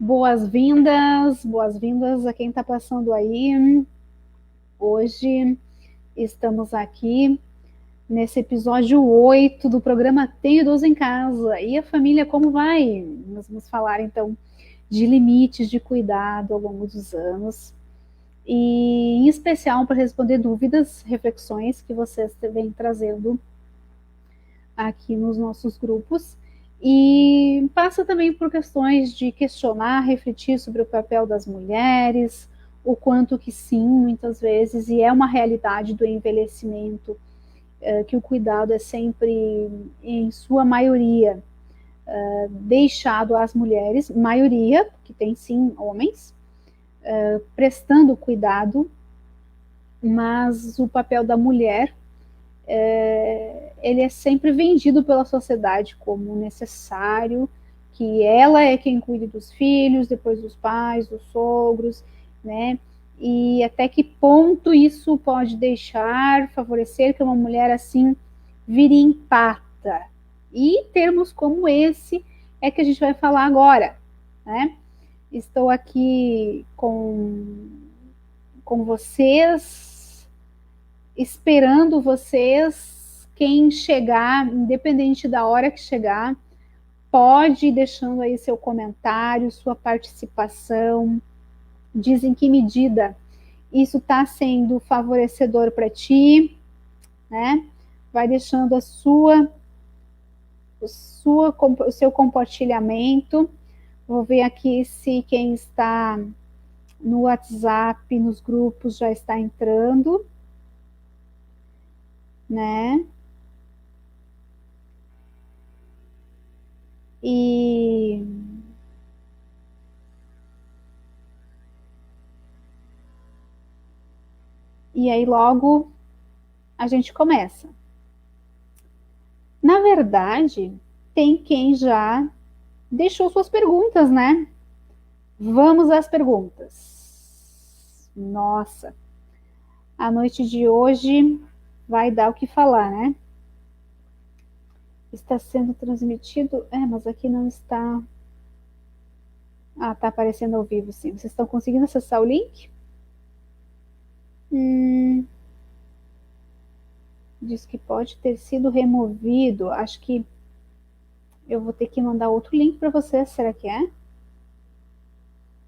Boas-vindas a quem está passando aí. Hoje estamos aqui nesse episódio 8 do programa Tenho Idoso em Casa. E a família, como vai? Nós vamos falar então de limites de cuidado ao longo dos anos. E em especial para responder dúvidas, reflexões que vocês vêm trazendo aqui nos nossos grupos. E passa também por questões de questionar, refletir sobre o papel das mulheres, o quanto que sim, muitas vezes, e é uma realidade do envelhecimento, que o cuidado é sempre, em sua maioria, deixado às mulheres, maioria, que tem sim homens, prestando cuidado, mas o papel da mulher ele é sempre vendido pela sociedade como necessário, que ela é quem cuida dos filhos, depois dos pais, dos sogros, né? E até que ponto isso pode favorecer que uma mulher assim vire empata. E termos como esse é que a gente vai falar agora, né? Estou aqui com vocês, esperando vocês, quem chegar, independente da hora que chegar, pode ir deixando aí seu comentário, sua participação, diz em que medida isso está sendo favorecedor para ti, né? Vai deixando o seu compartilhamento. Vou ver aqui se quem está no WhatsApp, nos grupos, já está entrando, né? E aí logo a gente começa. Na verdade, tem quem já deixou suas perguntas, né? Vamos às perguntas. Nossa, a noite de hoje vai dar o que falar, né? Está sendo transmitido. Mas aqui não está. Ah, tá aparecendo ao vivo, sim. Vocês estão conseguindo acessar o link? Diz que pode ter sido removido. Acho que eu vou ter que mandar outro link para vocês. Será que é?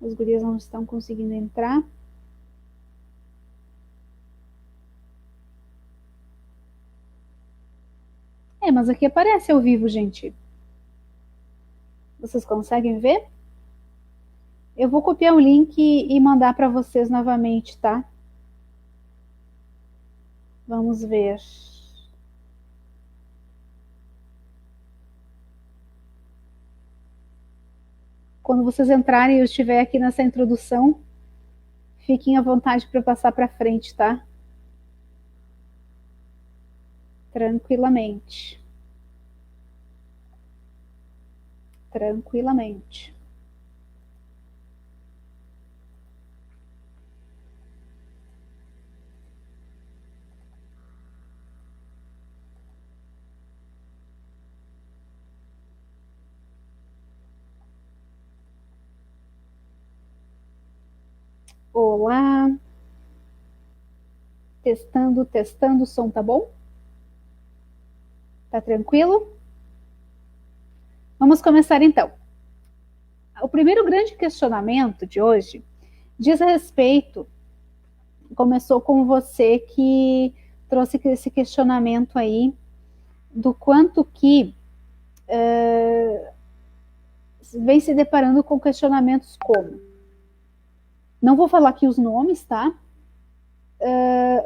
Os gurias não estão conseguindo entrar. Mas aqui aparece ao vivo, gente. Vocês conseguem ver? Eu vou copiar o link e mandar para vocês novamente, tá? Vamos ver. Quando vocês entrarem e eu estiver aqui nessa introdução, fiquem à vontade para passar para frente, tá? Tranquilamente. Tranquilamente. Olá. Testando, testando, o som tá bom? Tá tranquilo? Vamos começar então. O primeiro grande questionamento de hoje diz a respeito, começou com você que trouxe esse questionamento aí do quanto que vem se deparando com questionamentos como, não vou falar aqui os nomes, tá?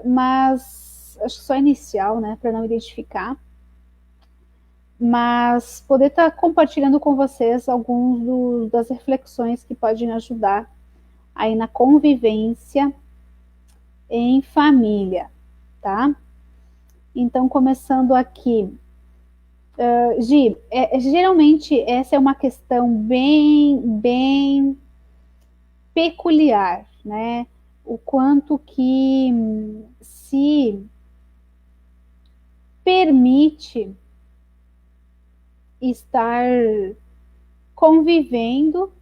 Mas acho que só inicial, né, para não identificar, mas poder estar compartilhando com vocês alguns das reflexões que podem ajudar aí na convivência em família, tá? Então, começando aqui, Gi, geralmente essa é uma questão bem peculiar, né? O quanto que se permite estar convivendo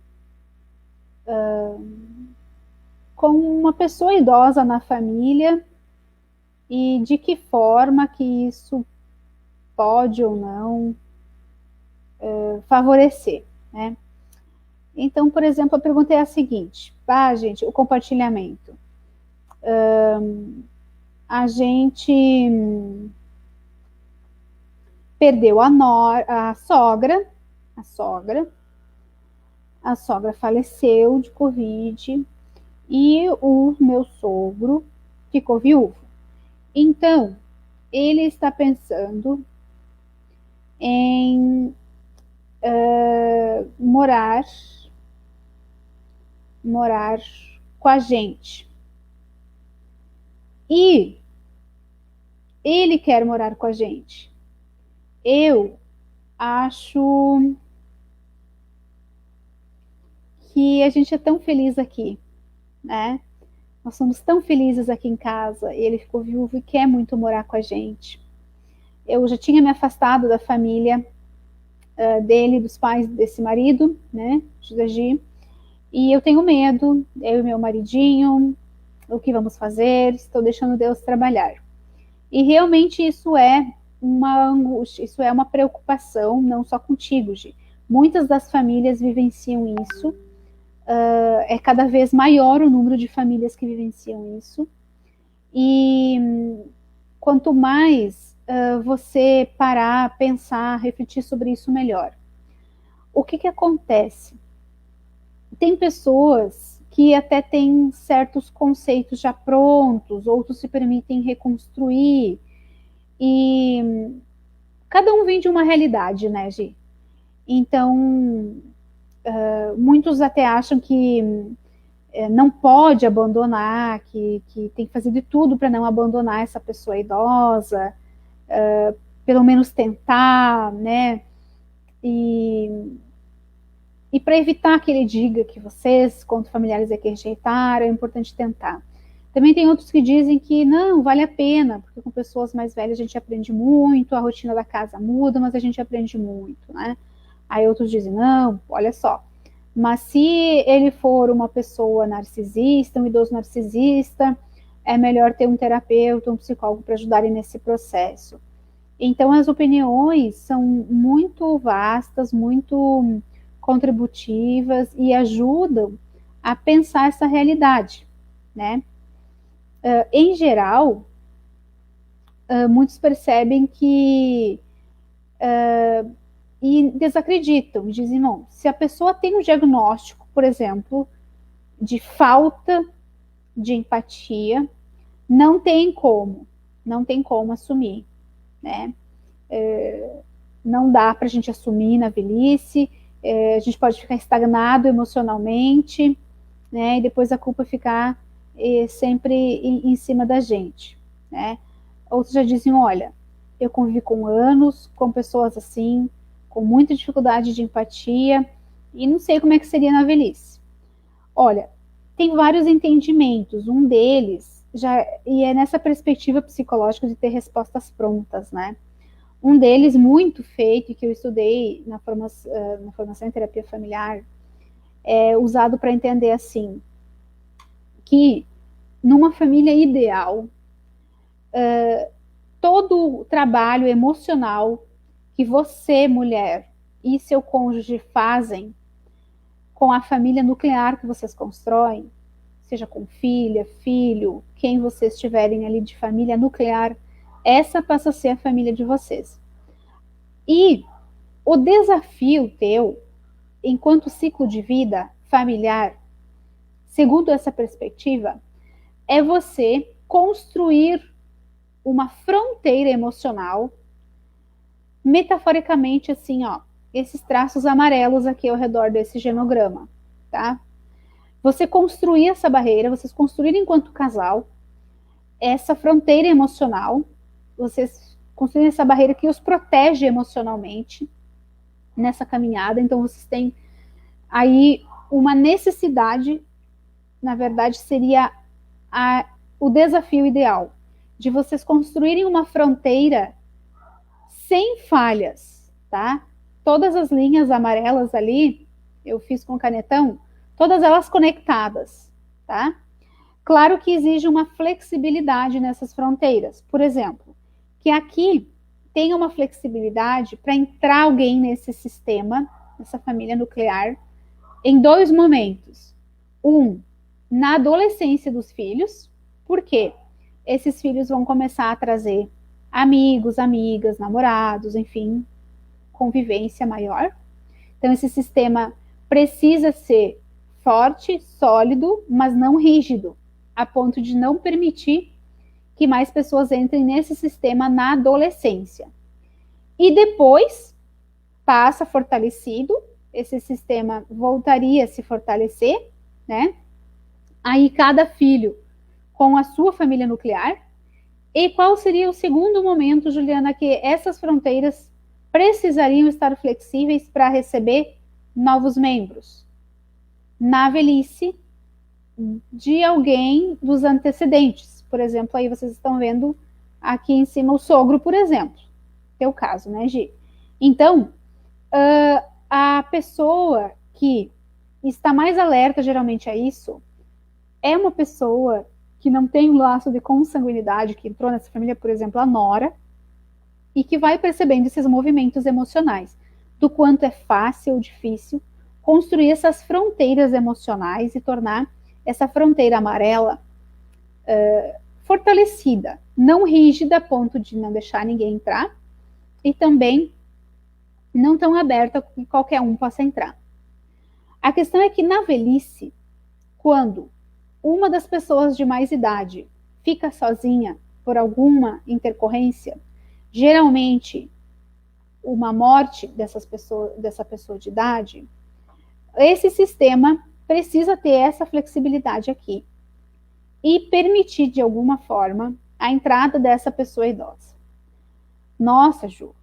com uma pessoa idosa na família e de que forma que isso pode ou não favorecer, né? Então, por exemplo, a pergunta é a seguinte: gente, o compartilhamento. A gente perdeu a sogra, a sogra faleceu de Covid e o meu sogro ficou viúvo. Então, ele está pensando em morar com a gente. E ele quer morar com a gente. Eu acho que a gente é tão feliz aqui, né? Nós somos tão felizes aqui em casa. Ele ficou viúvo e quer muito morar com a gente. Eu já tinha me afastado da família dele, dos pais desse marido, né, José G. E eu tenho medo, eu e meu maridinho, o que vamos fazer? Estou deixando Deus trabalhar. E realmente isso é uma angústia, isso é uma preocupação, não só contigo, Gi. Muitas das famílias vivenciam isso. É cada vez maior o número de famílias que vivenciam isso. E quanto mais você parar, pensar, refletir sobre isso, melhor. O que acontece? Tem pessoas que até têm certos conceitos já prontos, outros se permitem reconstruir, e cada um vem de uma realidade, né, Gi? Então, muitos até acham que não pode abandonar, que tem que fazer de tudo para não abandonar essa pessoa idosa, pelo menos tentar, né? E para evitar que ele diga que vocês, quanto familiares, é que rejeitaram, é importante tentar. Também tem outros que dizem que não, vale a pena, porque com pessoas mais velhas a gente aprende muito, a rotina da casa muda, mas a gente aprende muito, né? Aí outros dizem, não, olha só, mas se ele for uma pessoa narcisista, um idoso narcisista, é melhor ter um terapeuta, um psicólogo para ajudarem nesse processo. Então as opiniões são muito vastas, muito contributivas e ajudam a pensar essa realidade, né? Em geral, muitos percebem que e desacreditam, dizem, não, se a pessoa tem um diagnóstico, por exemplo, de falta de empatia, não tem como assumir, né? Não dá para a gente assumir na velhice, a gente pode ficar estagnado emocionalmente, né? E depois a culpa ficar sempre em cima da gente, né? Outros já dizem, olha, eu convivi com anos, com pessoas assim, com muita dificuldade de empatia, e não sei como é que seria na velhice. Olha, tem vários entendimentos, um deles e é nessa perspectiva psicológica de ter respostas prontas, né? Um deles muito feito, que eu estudei na formação em terapia familiar, é usado para entender assim, que numa família ideal, todo o trabalho emocional que você, mulher, e seu cônjuge fazem com a família nuclear que vocês constroem, seja com filha, filho, quem vocês tiverem ali de família nuclear, essa passa a ser a família de vocês. E o desafio teu, enquanto ciclo de vida familiar, segundo essa perspectiva, é você construir uma fronteira emocional, metaforicamente assim, ó, esses traços amarelos aqui ao redor desse genograma, tá? Você construir essa barreira, vocês construírem enquanto casal, essa fronteira emocional, vocês construírem essa barreira que os protege emocionalmente nessa caminhada, então vocês têm aí uma necessidade, na verdade seria o desafio ideal, de vocês construírem uma fronteira sem falhas, tá? Todas as linhas amarelas ali, eu fiz com canetão, todas elas conectadas, tá? Claro que exige uma flexibilidade nessas fronteiras. Por exemplo, que aqui tenha uma flexibilidade para entrar alguém nesse sistema, nessa família nuclear, em 2 momentos. Na adolescência dos filhos, porque esses filhos vão começar a trazer amigos, amigas, namorados, enfim, convivência maior. Então, esse sistema precisa ser forte, sólido, mas não rígido, a ponto de não permitir que mais pessoas entrem nesse sistema na adolescência. E depois passa fortalecido, esse sistema voltaria a se fortalecer, né? Aí cada filho com a sua família nuclear. E qual seria o segundo momento, Juliana, que essas fronteiras precisariam estar flexíveis para receber novos membros? Na velhice de alguém dos antecedentes. Por exemplo, aí vocês estão vendo aqui em cima o sogro, por exemplo. Teu caso, né, Gi? Então, a pessoa que está mais alerta geralmente a isso é uma pessoa que não tem um laço de consanguinidade, que entrou nessa família, por exemplo, a nora, e que vai percebendo esses movimentos emocionais, do quanto é fácil ou difícil construir essas fronteiras emocionais e tornar essa fronteira amarela fortalecida, não rígida a ponto de não deixar ninguém entrar, e também não tão aberta que qualquer um possa entrar. A questão é que na velhice, quando uma das pessoas de mais idade fica sozinha por alguma intercorrência, geralmente uma morte dessa pessoa de idade, esse sistema precisa ter essa flexibilidade aqui e permitir de alguma forma a entrada dessa pessoa idosa. Nossa, Ju,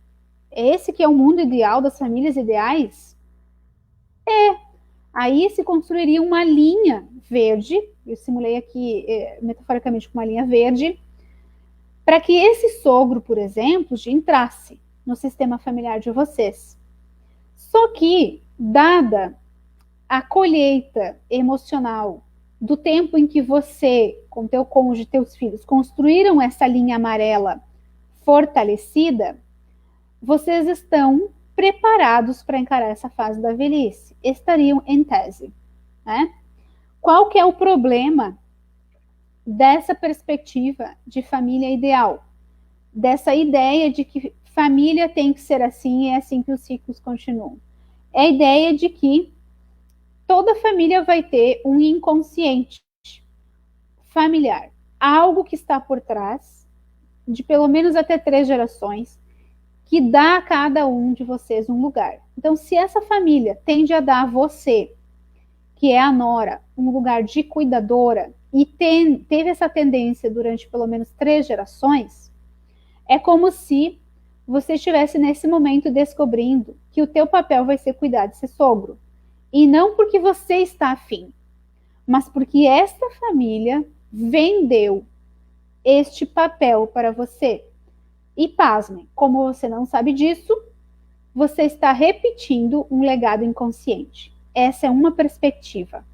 esse que é o mundo ideal das famílias ideais? Aí se construiria uma linha verde, eu simulei aqui metaforicamente com uma linha verde, para que esse sogro, por exemplo, entrasse no sistema familiar de vocês. Só que, dada a colheita emocional do tempo em que você, com teu cônjuge, teus filhos, construíram essa linha amarela fortalecida, vocês estão preparados para encarar essa fase da velhice, estariam em tese, né? Qual que é o problema dessa perspectiva de família ideal? Dessa ideia de que família tem que ser assim e é assim que os ciclos continuam. É a ideia de que toda família vai ter um inconsciente familiar, algo que está por trás de pelo menos até 3 gerações, que dá a cada um de vocês um lugar. Então, se essa família tende a dar a você, que é a nora, um lugar de cuidadora, e teve essa tendência durante pelo menos 3 gerações, é como se você estivesse nesse momento descobrindo que o teu papel vai ser cuidar de ser sogro. E não porque você está afim, mas porque esta família vendeu este papel para você. E pasmem, como você não sabe disso, você está repetindo um legado inconsciente. Essa é uma perspectiva.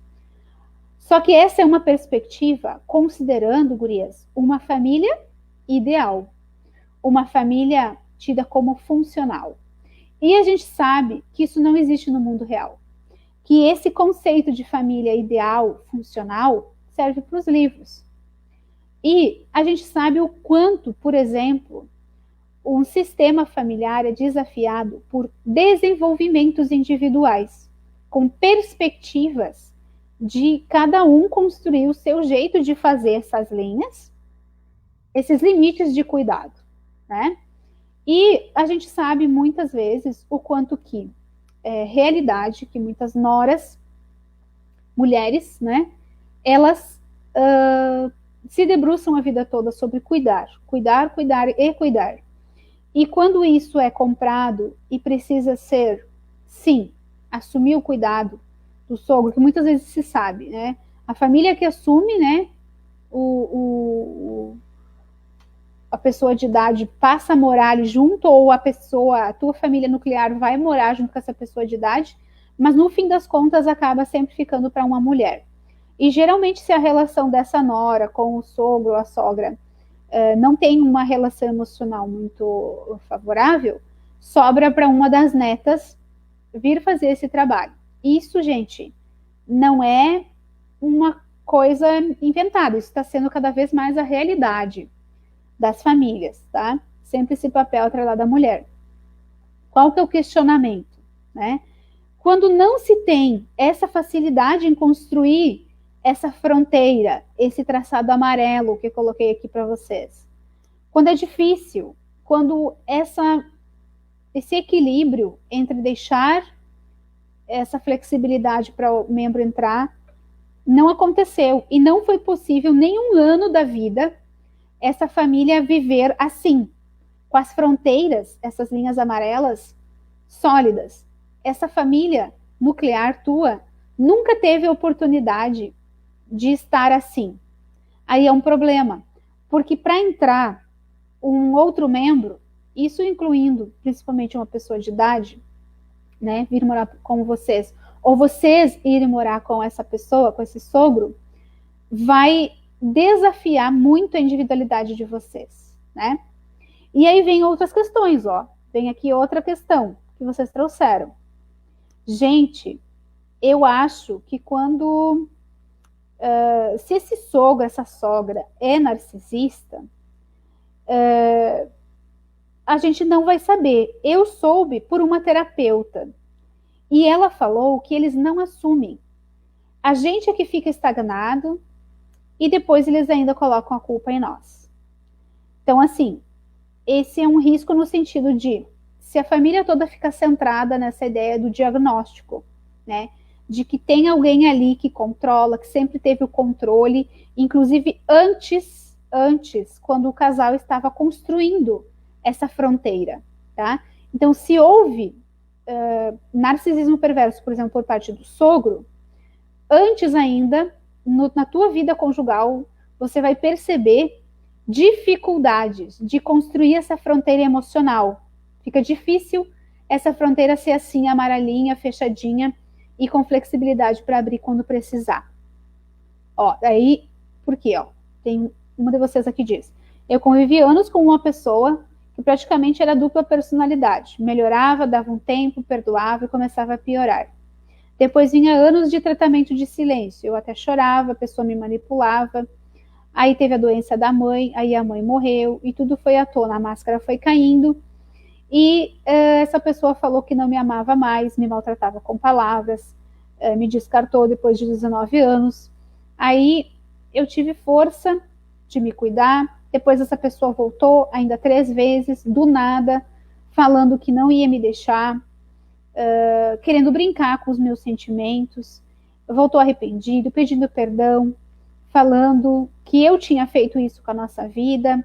Só que essa é uma perspectiva considerando, gurias, uma família ideal. Uma família tida como funcional. E a gente sabe que isso não existe no mundo real. Que esse conceito de família ideal, funcional, serve para os livros. E a gente sabe o quanto, por exemplo, um sistema familiar é desafiado por desenvolvimentos individuais, com perspectivas de cada um construir o seu jeito de fazer essas linhas, esses limites de cuidado, né? E a gente sabe muitas vezes o quanto que é realidade que muitas noras, mulheres, né, elas se debruçam a vida toda sobre cuidar, cuidar, cuidar e cuidar. E quando isso é comprado e precisa ser, sim, assumir o cuidado do sogro, que muitas vezes se sabe, né? A família que assume, né, a pessoa de idade passa a morar junto, ou a tua família nuclear vai morar junto com essa pessoa de idade, mas no fim das contas acaba sempre ficando para uma mulher. E geralmente, se a relação dessa nora com o sogro ou a sogra não tem uma relação emocional muito favorável, sobra para uma das netas vir fazer esse trabalho. Isso, gente, não é uma coisa inventada, isso está sendo cada vez mais a realidade das famílias, tá? Sempre esse papel atrelado à mulher. Qual que é o questionamento, né? Quando não se tem essa facilidade em construir essa fronteira, esse traçado amarelo que eu coloquei aqui para vocês, quando é difícil, quando esse equilíbrio entre deixar essa flexibilidade para o membro entrar não aconteceu e não foi possível nenhum ano da vida essa família viver assim, com as fronteiras, essas linhas amarelas sólidas. Essa família nuclear tua nunca teve a oportunidade de estar assim. Aí é um problema, porque para entrar um outro membro, isso incluindo principalmente uma pessoa de idade, né, vir morar com vocês, ou vocês irem morar com essa pessoa, com esse sogro, vai desafiar muito a individualidade de vocês, né? E aí vem outras questões, ó. Vem aqui outra questão que vocês trouxeram. Gente, eu acho que quando se esse sogro, essa sogra é narcisista, a gente não vai saber. Eu soube por uma terapeuta e ela falou que eles não assumem. A gente é que fica estagnado e depois eles ainda colocam a culpa em nós. Então, assim, esse é um risco no sentido de, se a família toda fica centrada nessa ideia do diagnóstico, né? De que tem alguém ali que controla, que sempre teve o controle, inclusive antes, quando o casal estava construindo essa fronteira, tá? Então, se houve narcisismo perverso, por exemplo, por parte do sogro, antes ainda, na tua vida conjugal, você vai perceber dificuldades de construir essa fronteira emocional. Fica difícil essa fronteira ser assim, amarelinha, fechadinha e com flexibilidade para abrir quando precisar. Ó, daí, por quê? Ó, tem uma de vocês aqui diz: eu convivi anos com uma pessoa que praticamente era dupla personalidade. Melhorava, dava um tempo, perdoava e começava a piorar. Depois vinha anos de tratamento de silêncio. Eu até chorava, a pessoa me manipulava. Aí teve a doença da mãe, aí a mãe morreu e tudo foi à tona, a máscara foi caindo. E essa pessoa falou que não me amava mais, me maltratava com palavras, me descartou depois de 19 anos. Aí eu tive força de me cuidar. Depois essa pessoa voltou ainda 3 vezes, do nada, falando que não ia me deixar, querendo brincar com os meus sentimentos. Voltou arrependido, pedindo perdão, falando que eu tinha feito isso com a nossa vida,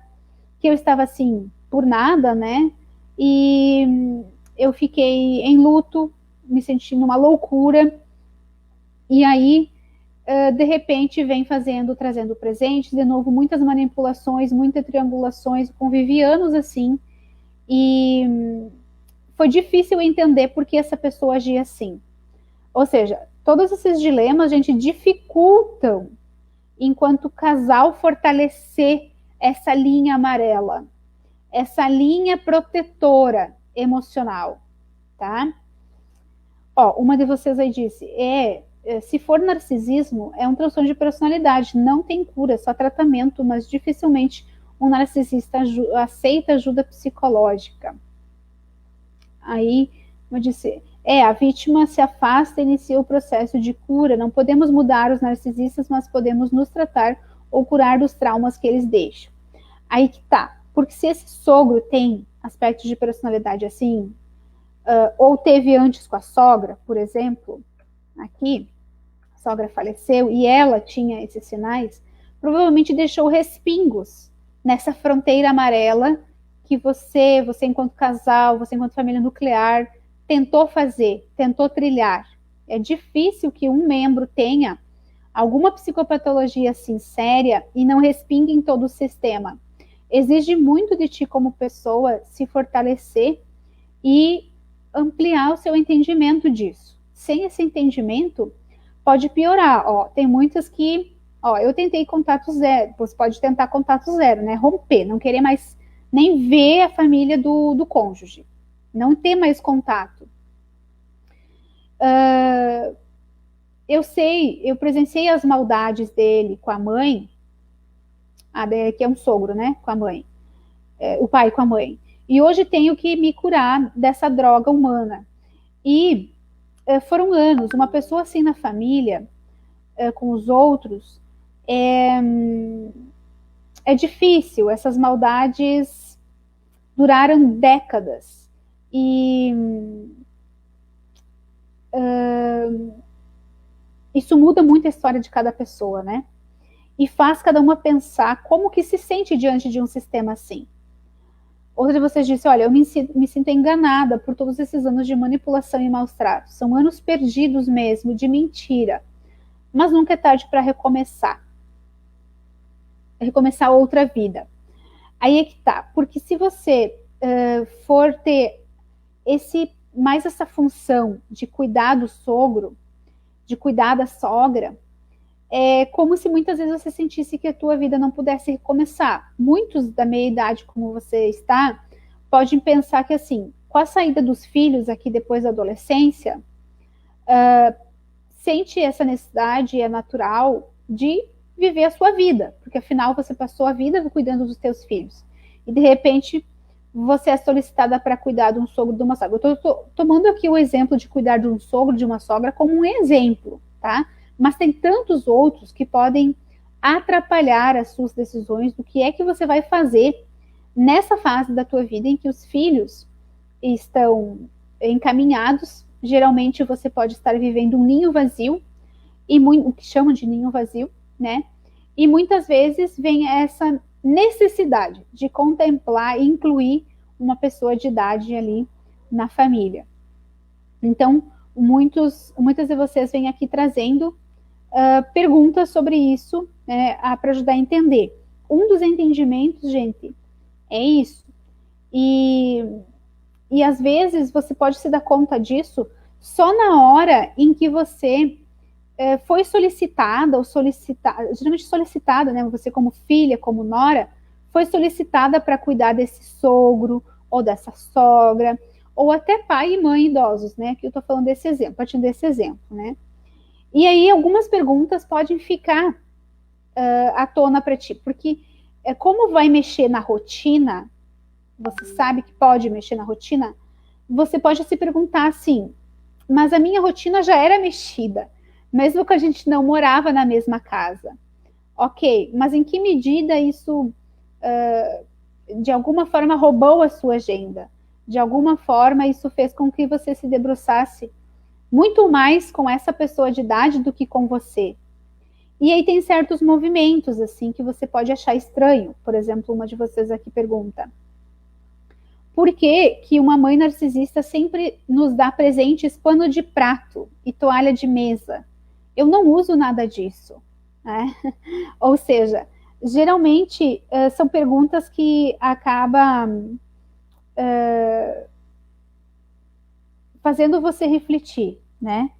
que eu estava assim por nada, né? E eu fiquei em luto, me sentindo uma loucura. E aí, de repente, vem trazendo presentes, de novo, muitas manipulações, muitas triangulações, convivi anos assim, e foi difícil entender por que essa pessoa agia assim. Ou seja, todos esses dilemas, a gente, dificultam enquanto casal fortalecer essa linha amarela, essa linha protetora emocional, tá? Ó, uma de vocês aí disse, se for narcisismo, é um transtorno de personalidade, não tem cura, só tratamento, mas dificilmente um narcisista aceita ajuda psicológica. Aí, eu disse, a vítima se afasta e inicia o processo de cura. Não podemos mudar os narcisistas, mas podemos nos tratar ou curar dos traumas que eles deixam. Aí que tá. Porque se esse sogro tem aspectos de personalidade assim, ou teve antes com a sogra, por exemplo, aqui, a sogra faleceu e ela tinha esses sinais, provavelmente deixou respingos nessa fronteira amarela que você enquanto casal, você enquanto família nuclear, tentou trilhar. É difícil que um membro tenha alguma psicopatologia assim séria e não respingue em todo o sistema. Exige muito de ti como pessoa se fortalecer e ampliar o seu entendimento disso. sem esse entendimento, pode piorar. Ó, tem muitas que, ó, eu tentei contato zero, você pode tentar contato zero, né? Romper, não querer mais nem ver a família do cônjuge, não ter mais contato. Eu sei, eu presenciei as maldades dele com a mãe, que é um sogro, né? Com a mãe, o pai com a mãe. E hoje tenho que me curar dessa droga humana. E foram anos, uma pessoa assim na família, com os outros, é difícil. Essas maldades duraram décadas. E isso muda muito a história de cada pessoa, né? E faz cada uma pensar como que se sente diante de um sistema assim. Outra de vocês disse, olha, eu me sinto enganada por todos esses anos de manipulação e maus tratos. São anos perdidos mesmo, de mentira. Mas nunca é tarde para recomeçar. Recomeçar outra vida. Aí é que tá. Porque se você for ter mais essa função de cuidar do sogro, de cuidar da sogra, é como se muitas vezes você sentisse que a tua vida não pudesse recomeçar. Muitos da meia idade, como você está, podem pensar que, assim, com a saída dos filhos aqui depois da adolescência, sente essa necessidade, é natural, de viver a sua vida, porque afinal você passou a vida cuidando dos teus filhos. E de repente você é solicitada para cuidar de um sogro, de uma sogra. Eu estou tomando aqui o exemplo de cuidar de um sogro, de uma sogra, como um exemplo, tá? Mas tem tantos outros que podem atrapalhar as suas decisões do que é que você vai fazer nessa fase da tua vida em que os filhos estão encaminhados. Geralmente você pode estar vivendo um ninho vazio, e o que chamam de ninho vazio, né? E muitas vezes vem essa necessidade de contemplar e incluir uma pessoa de idade ali na família. Então, muitas de vocês vêm aqui trazendo perguntas sobre isso, né, para ajudar a entender. Um dos entendimentos, gente, é isso. E às vezes você pode se dar conta disso só na hora em que você foi solicitada, ou solicitada, geralmente solicitada, né? Você como filha, como nora, foi solicitada para cuidar desse sogro, ou dessa sogra, ou até pai e mãe idosos, né? Que eu estou falando desse exemplo, partindo desse exemplo, né? E aí algumas perguntas podem ficar à tona para ti, porque como vai mexer na rotina, você sabe que pode mexer na rotina, você pode se perguntar assim, mas a minha rotina já era mexida, mesmo que a gente não morava na mesma casa. Ok, mas em que medida isso, de alguma forma, roubou a sua agenda? De alguma forma, isso fez com que você se debruçasse muito mais com essa pessoa de idade do que com você. E aí tem certos movimentos, assim, que você pode achar estranho. Por exemplo, uma de vocês aqui pergunta: por que que uma mãe narcisista sempre nos dá presentes pano de prato e toalha de mesa? Eu não uso nada disso, né? Ou seja, geralmente são perguntas que acabam fazendo você refletir, né?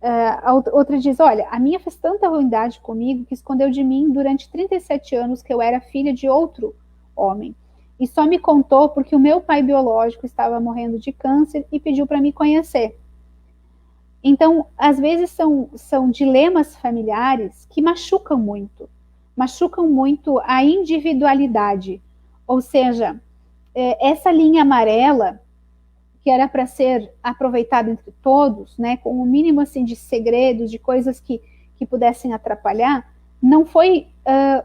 A outra diz, olha, a minha fez tanta ruindade comigo que escondeu de mim durante 37 anos que eu era filha de outro homem. E só me contou porque o meu pai biológico estava morrendo de câncer e pediu para me conhecer. Então, às vezes são dilemas familiares que machucam muito a individualidade. Ou seja, essa linha amarela, que era para ser aproveitada entre todos, né, com o mínimo assim, de segredos, de coisas que pudessem atrapalhar, não foi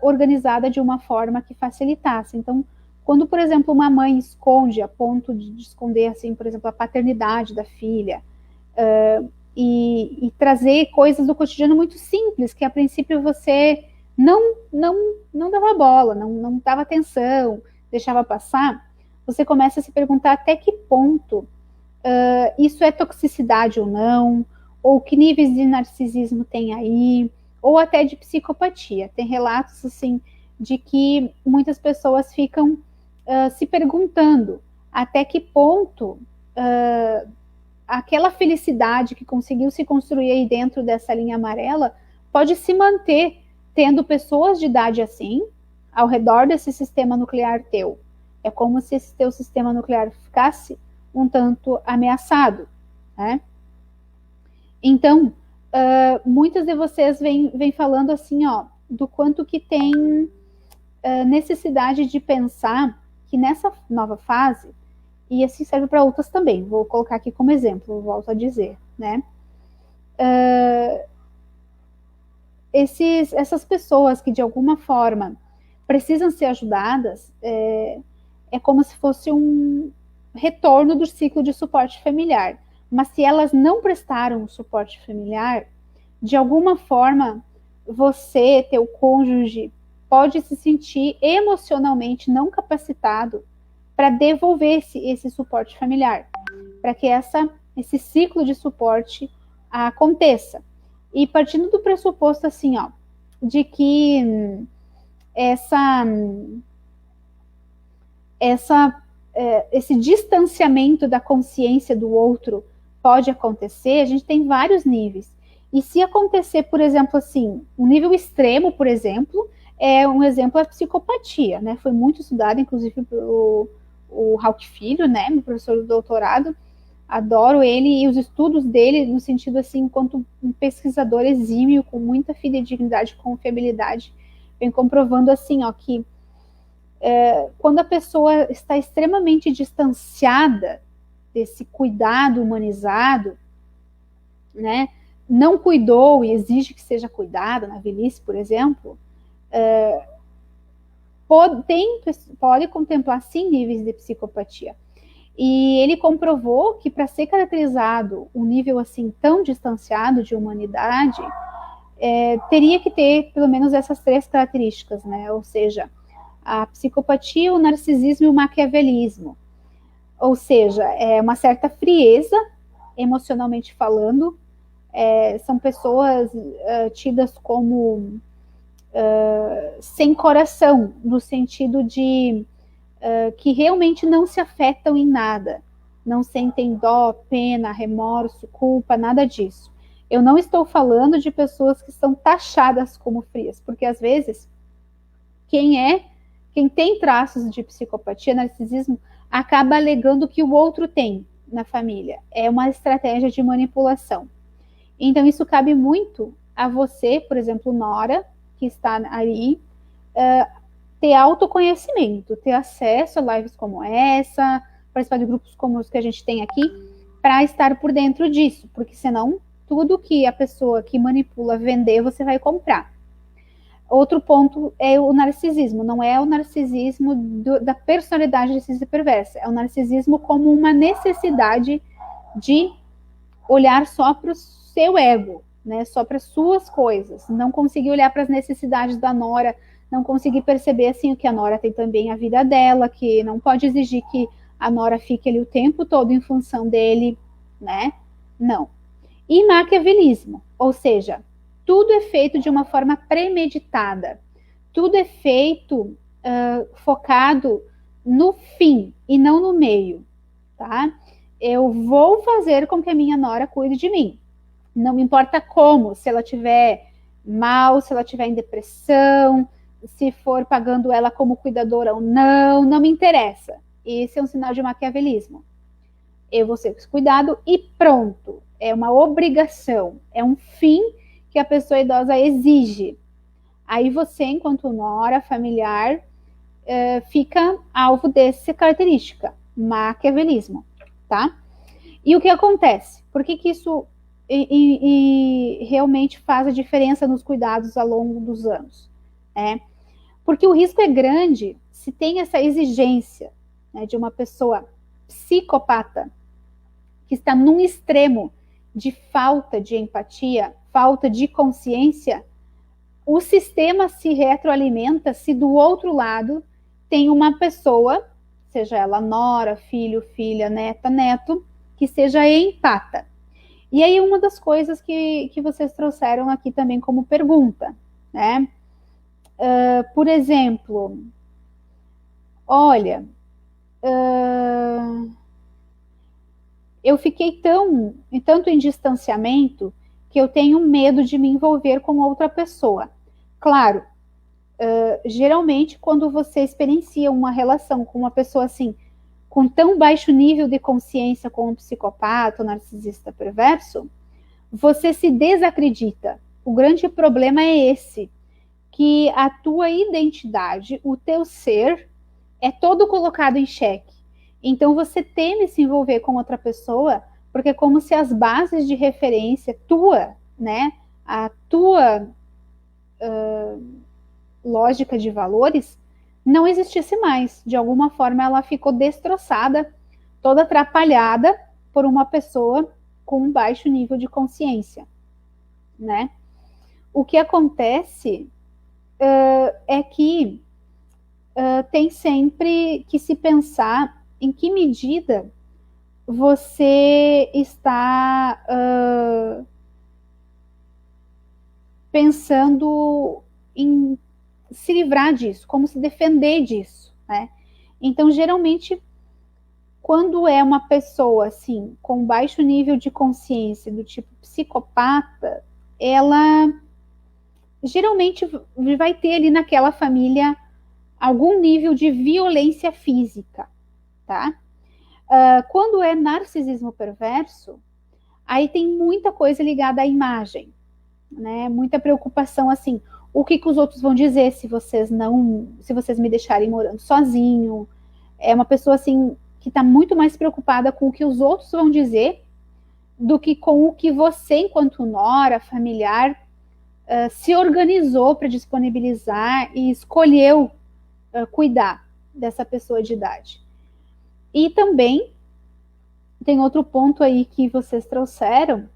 organizada de uma forma que facilitasse. Então, quando, por exemplo, uma mãe esconde a ponto de esconder, assim, por exemplo, a paternidade da filha, e trazer coisas do cotidiano muito simples, que a princípio você não dava bola, não dava atenção, deixava passar, você começa a se perguntar até que ponto isso é toxicidade ou não, ou que níveis de narcisismo tem aí, ou até de psicopatia. Tem relatos assim de que muitas pessoas ficam se perguntando até que ponto aquela felicidade que conseguiu se construir aí dentro dessa linha amarela pode se manter tendo pessoas de idade assim ao redor desse sistema nuclear teu. É como se esse teu sistema nuclear ficasse um tanto ameaçado, né? Então, muitas de vocês vêm falando assim, ó, do quanto que tem necessidade de pensar que nessa nova fase, e assim serve para outras também, vou colocar aqui como exemplo, volto a dizer, né? Essas pessoas que de alguma forma precisam ser ajudadas, é como se fosse um retorno do ciclo de suporte familiar. Mas se elas não prestaram o suporte familiar, de alguma forma, você, teu cônjuge, pode se sentir emocionalmente não capacitado para devolver esse suporte familiar, para que esse ciclo de suporte aconteça. E partindo do pressuposto assim, ó, de que esse distanciamento da consciência do outro pode acontecer, a gente tem vários níveis. E se acontecer, por exemplo, assim, um nível extremo, por exemplo, um exemplo é a psicopatia, né? Foi muito estudado, inclusive, pelo Hauck Filho, né? Meu professor do doutorado. Adoro ele e os estudos dele, no sentido assim, enquanto um pesquisador exímio, com muita fidedignidade e confiabilidade, vem comprovando assim, ó, que quando a pessoa está extremamente distanciada desse cuidado humanizado, né, não cuidou e exige que seja cuidada na velhice, por exemplo, pode contemplar sim níveis de psicopatia. E ele comprovou que para ser caracterizado um nível assim tão distanciado de humanidade, teria que ter pelo menos essas 3 características, né? Ou seja, a psicopatia, o narcisismo e o maquiavelismo. Ou seja, é uma certa frieza, emocionalmente falando, são pessoas tidas como sem coração, no sentido de que realmente não se afetam em nada, não sentem dó, pena, remorso, culpa, nada disso. Eu não estou falando de pessoas que são taxadas como frias, porque às vezes quem tem traços de psicopatia, narcisismo, acaba alegando que o outro tem na família. É uma estratégia de manipulação. Então isso cabe muito a você, por exemplo, Nora, que está aí, ter autoconhecimento, ter acesso a lives como essa, participar de grupos como os que a gente tem aqui, para estar por dentro disso, porque senão tudo que a pessoa que manipula vender, você vai comprar. Outro ponto é o narcisismo, não é o narcisismo da personalidade narcisista perversa, é o narcisismo como uma necessidade de olhar só para o seu ego, né? Só para as suas coisas, não conseguir olhar para as necessidades da Nora, não conseguir perceber assim que a Nora tem também a vida dela, que não pode exigir que a Nora fique ali o tempo todo em função dele, né? Não. E maquiavelismo, ou seja, tudo é feito de uma forma premeditada, tudo é feito focado no fim e não no meio, tá? Eu vou fazer com que a minha nora cuide de mim. Não me importa como, se ela tiver mal, se ela tiver em depressão, se for pagando ela como cuidadora ou não, não me interessa. Esse é um sinal de maquiavelismo. Eu vou ser cuidado e pronto. É uma obrigação, é um fim que a pessoa idosa exige. Aí você, enquanto nora familiar, fica alvo dessa característica, maquiavelismo, tá? E o que acontece? Por que isso realmente faz a diferença nos cuidados ao longo dos anos? Porque o risco é grande se tem essa exigência, né, de uma pessoa psicopata que está num extremo de falta de empatia, falta de consciência, o sistema se retroalimenta se do outro lado tem uma pessoa, seja ela nora, filho, filha, neta, neto, que seja empata. E aí uma das coisas que vocês trouxeram aqui também como pergunta, né? Por exemplo, olha, eu fiquei tanto em distanciamento que eu tenho medo de me envolver com outra pessoa. Claro, geralmente quando você experiencia uma relação com uma pessoa assim, com tão baixo nível de consciência como um psicopata, um narcisista perverso, você se desacredita. O grande problema é esse, que a tua identidade, o teu ser, é todo colocado em xeque. Então você teme se envolver com outra pessoa, porque é como se as bases de referência tua, né, a tua lógica de valores, não existisse mais. De alguma forma ela ficou destroçada, toda atrapalhada por uma pessoa com um baixo nível de consciência, né? O que acontece é que tem sempre que se pensar em que medida você está pensando em se livrar disso, como se defender disso, né? Então, geralmente, quando é uma pessoa assim, com baixo nível de consciência, do tipo psicopata, ela geralmente vai ter ali naquela família algum nível de violência física, tá? Quando é narcisismo perverso, aí tem muita coisa ligada à imagem, né? Muita preocupação assim, o que os outros vão dizer se vocês me deixarem morando sozinho. É uma pessoa assim que está muito mais preocupada com o que os outros vão dizer do que com o que você, enquanto nora, familiar, se organizou para disponibilizar e escolheu cuidar dessa pessoa de idade. E também tem outro ponto aí que vocês trouxeram.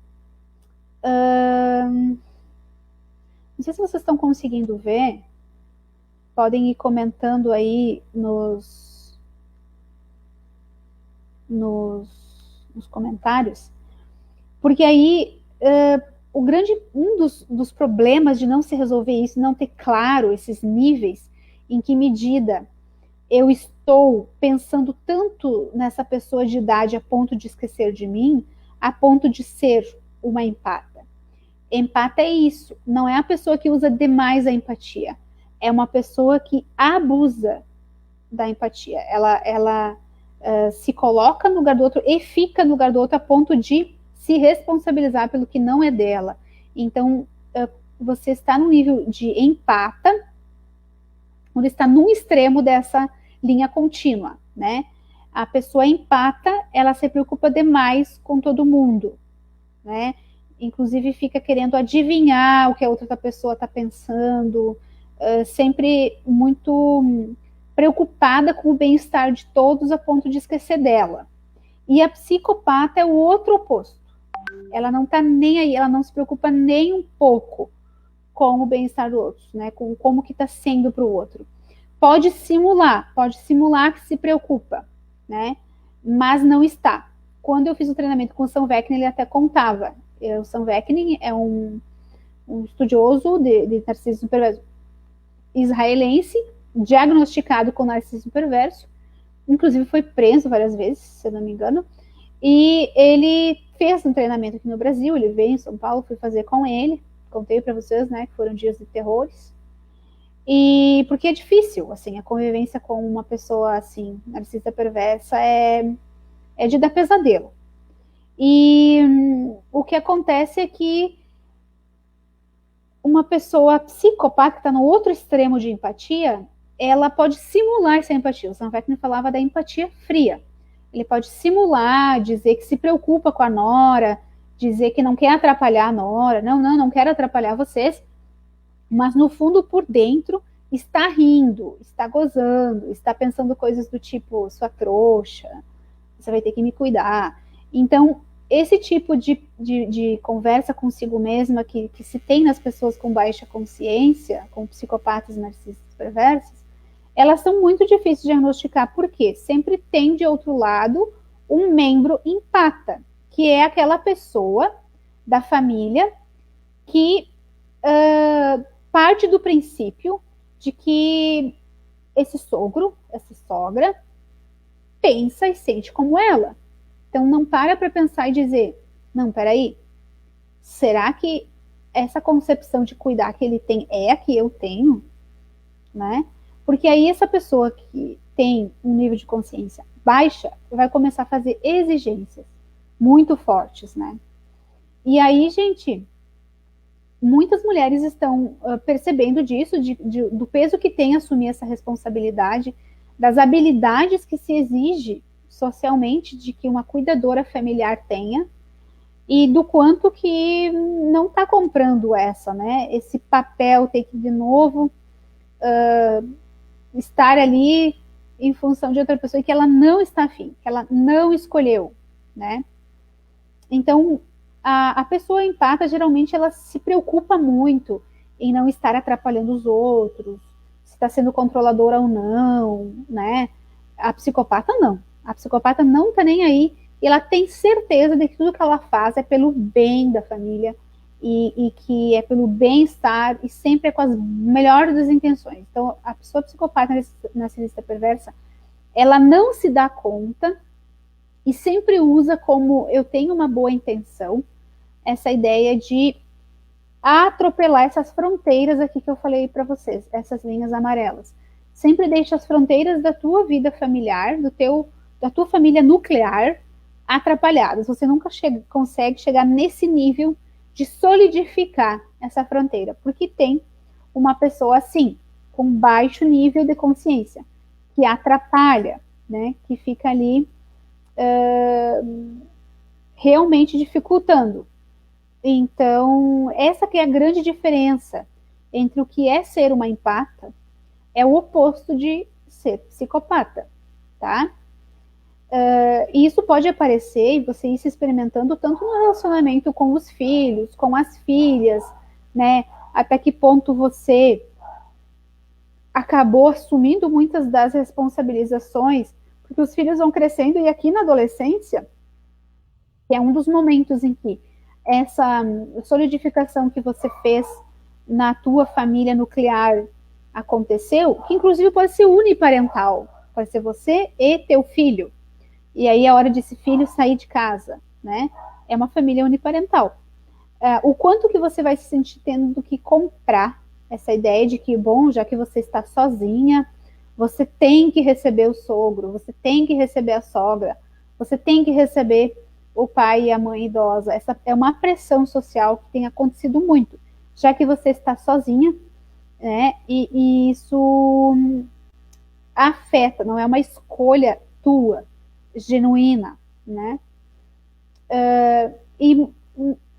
Não sei se vocês estão conseguindo ver. Podem ir comentando aí nos comentários. Porque aí um dos problemas de não se resolver isso, não ter claro esses níveis, em que medida eu estou pensando tanto nessa pessoa de idade a ponto de esquecer de mim, a ponto de ser uma empata. Empata é isso, não é a pessoa que usa demais a empatia, é uma pessoa que abusa da empatia. Ela se coloca no lugar do outro e fica no lugar do outro a ponto de se responsabilizar pelo que não é dela. Então, você está no nível de empata, onde está num extremo dessa linha contínua, né? A pessoa empata, ela se preocupa demais com todo mundo, né? Inclusive fica querendo adivinhar o que a outra pessoa está pensando, sempre muito preocupada com o bem-estar de todos a ponto de esquecer dela. E a psicopata é o outro oposto. Ela não está nem aí, ela não se preocupa nem um pouco com o bem-estar do outro, né? Com como que está sendo para o outro. Pode simular que se preocupa, né? Mas não está. Quando eu fiz o treinamento com o Sam Vaknin, ele até contava. O Sam Vaknin é um estudioso de narcisismo perverso israelense, diagnosticado com narcisismo perverso, inclusive foi preso várias vezes, se eu não me engano, e ele fez um treinamento aqui no Brasil, ele veio em São Paulo, fui fazer com ele, contei para vocês, né, que foram dias de terrores, e porque é difícil, assim, a convivência com uma pessoa, assim, narcisista perversa é de dar pesadelo. E o que acontece é que uma pessoa psicopata que está no outro extremo de empatia, ela pode simular essa empatia. O Sam Vaknin falava da empatia fria. Ele pode simular, dizer que se preocupa com a nora, dizer que não quer atrapalhar a nora. Não quero atrapalhar vocês. Mas no fundo, por dentro, está rindo, está gozando, está pensando coisas do tipo, sua trouxa, você vai ter que me cuidar. Então, esse tipo de conversa consigo mesma que se tem nas pessoas com baixa consciência, com psicopatas narcisistas perversos, elas são muito difíceis de diagnosticar, porque sempre tem de outro lado um membro empata, que é aquela pessoa da família que parte do princípio de que esse sogro, essa sogra, pensa e sente como ela. Então não para pensar e dizer, não, peraí, será que essa concepção de cuidar que ele tem é a que eu tenho? Né? Porque aí essa pessoa que tem um nível de consciência baixa vai começar a fazer exigências muito fortes, né? E aí, gente, muitas mulheres estão percebendo disso, do peso que tem assumir essa responsabilidade, das habilidades que se exige socialmente de que uma cuidadora familiar tenha, e do quanto que não está comprando essa, né? Esse papel ter que, de novo, estar ali em função de outra pessoa e que ela não está afim, que ela não escolheu, né? Então, a pessoa empata, geralmente, ela se preocupa muito em não estar atrapalhando os outros, se está sendo controladora ou não, né? A psicopata não. A psicopata não está nem aí e ela tem certeza de que tudo que ela faz é pelo bem da família e que é pelo bem-estar e sempre é com as melhores das intenções. Então, a pessoa psicopata narcisista perversa, ela não se dá conta e sempre usa como eu tenho uma boa intenção essa ideia de atropelar essas fronteiras aqui que eu falei para vocês, essas linhas amarelas. Sempre deixa as fronteiras da tua vida familiar, da tua família nuclear atrapalhadas. Você nunca consegue chegar nesse nível de solidificar essa fronteira, porque tem uma pessoa assim, com baixo nível de consciência, que atrapalha, né? Que fica ali realmente dificultando. Então, essa que é a grande diferença entre o que é ser uma empata, é o oposto de ser psicopata, tá? E isso pode aparecer e você ir se experimentando tanto no relacionamento com os filhos, com as filhas, né? Até que ponto você acabou assumindo muitas das responsabilizações, porque os filhos vão crescendo e aqui na adolescência, que é um dos momentos em que essa solidificação que você fez na tua família nuclear aconteceu, que inclusive pode ser uniparental, pode ser você e teu filho. E aí é hora desse filho sair de casa, né? É uma família uniparental. O quanto que você vai se sentir tendo que comprar essa ideia de que, bom, já que você está sozinha, você tem que receber o sogro, você tem que receber a sogra, você tem que receber o pai e a mãe idosa. Essa é uma pressão social que tem acontecido muito, já que você está sozinha, né? E isso afeta, não é uma escolha tua, genuína, né? E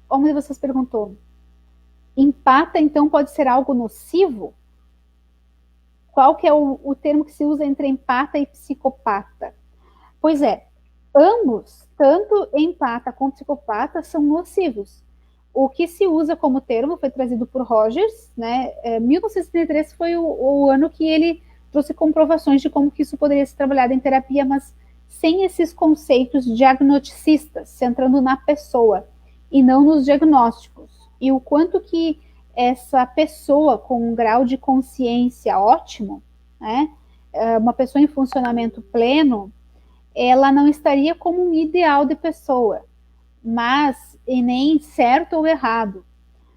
como vocês perguntou, empata então pode ser algo nocivo? Qual que é o termo que se usa entre empata e psicopata? Pois é, ambos, tanto empata como psicopata, são nocivos. O que se usa como termo foi trazido por Rogers, né? 1933 foi o ano que ele trouxe comprovações de como que isso poderia ser trabalhado em terapia, mas sem esses conceitos diagnosticistas, centrando na pessoa e não nos diagnósticos. E o quanto que essa pessoa com um grau de consciência ótimo, né? Uma pessoa em funcionamento pleno, ela não estaria como um ideal de pessoa, mas e nem certo ou errado,